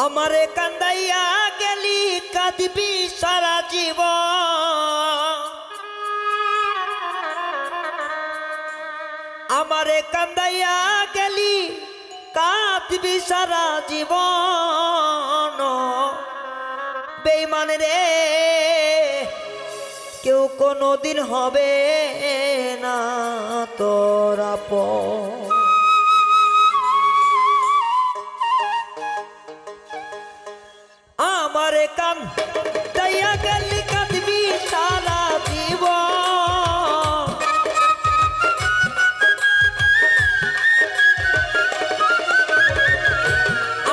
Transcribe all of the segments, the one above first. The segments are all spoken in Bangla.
আমারে কান্দাইয়া গেলি কাঁদবি সারা জীবন। আমারে কান্দাইয়া গেলি কাঁদবি সারা জীবন। বেঈমান রে কেউ কোনোদিন হবে না তোর আপন। আমারে কান্দাইয়া গেলি কাঁদবি সারা জীবন।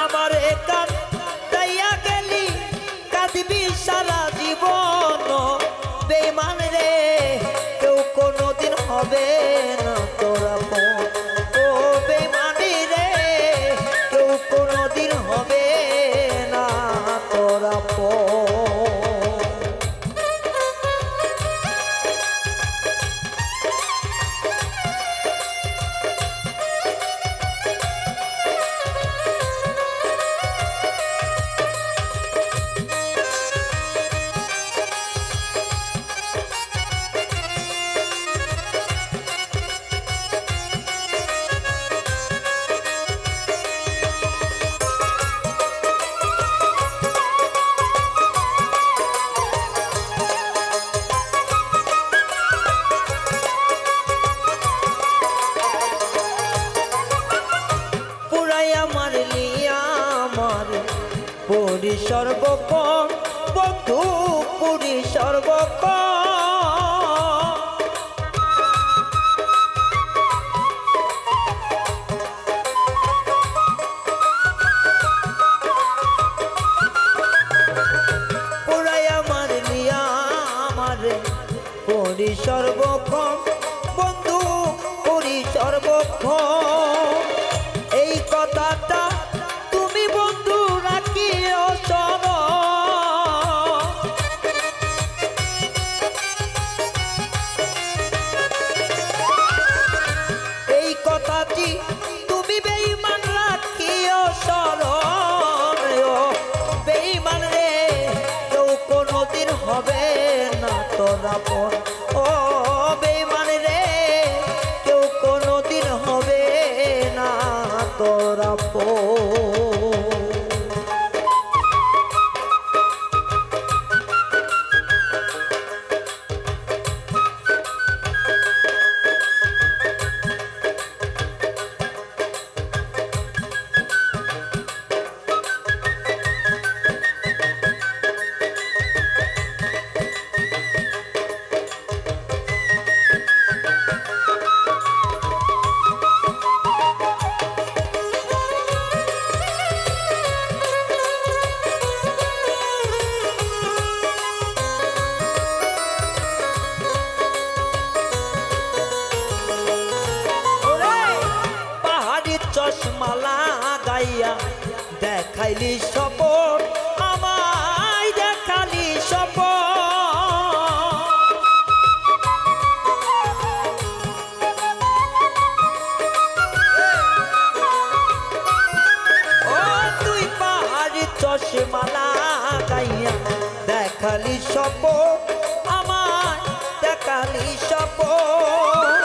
আমারে কান্দাইয়া গেলি কাঁদবি সারা জীবন। বেঈমান রে কেউ কোনোদিন হবে না তোর আপন। ও বেঈমান রে কেউ কোনোদিন হবে না তোর আপন। পুরি সর্বক্ষণ বন্ধু পুরি সর্বক্ষণ। পুরাইয়া মারলিয়া আমারে পুরি সর্বক্ষণ বন্ধু পুরি সর্বক্ষণ। এই কথাটা তুমি বন্ধু রাখিও স্মরণ। এই কথাটি তুমি বেঈমান রাখিও স্মরণ। বেঈমান রে কেউ কোনোদিন হবে না তোর আপন। ও বেঈমান রে কেউ কোনোদিন হবে না তোর আপন। চশমালা গাইয়া দেখাইলি সপন আমায় দেখালি সপন। ও তুই পাহাড়ি চশমালা গাইয়া দেখালি সপন আমায় দেখালি সপন।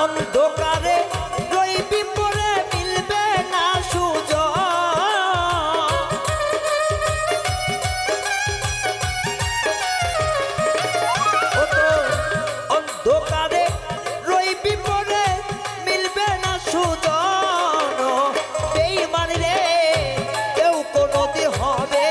অন্ধকারে রইবি পরে মিলবে না সুযোগ। ও তো অন্ধকারে রইবি পরে মিলবে না সুযোগ। বেঈমান রে কেউ কোনোদিন হবে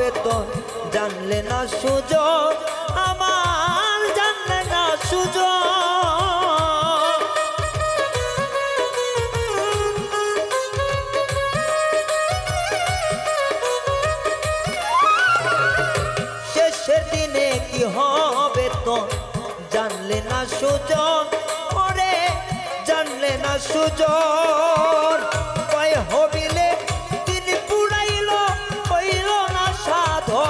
বেতন জানলে না সুযোগ আমার জানলে না সুযোগ শেষের দিনে কি হবে তো জানলে না সুযোগ ওরে জানলে না সুযোগ কয় হবিলে দিন পুরাইল হইল না সাধন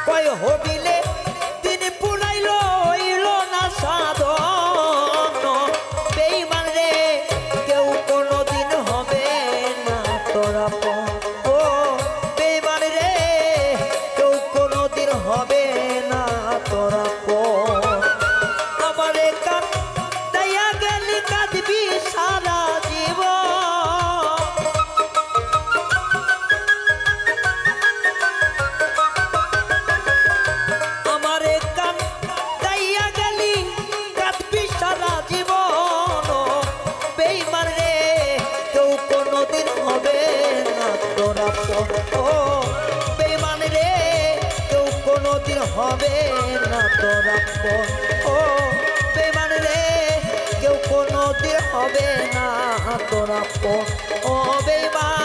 কয় হবিলে দিন পুরাইল হইল না সাধন বেঈমান রে কেউ কোনোদিন হবে না তোরা ও বেঈমান রে কেউ কোনোদিন হবে না তোরা আমারে কান দাইয়া গেলি কাঁদবি সারা জীবন আমারে কান দাইয়া গেলি কাঁদবি সারা জীবন বেঈমান রে কেউ কোনোদিন হবে না তোরা ও বেঈমান রে কেউ কোনোদিন হবে না তোরা ও বেঈমান রে কেউ কোনোদিন হবে না তোরা ও বেঈমান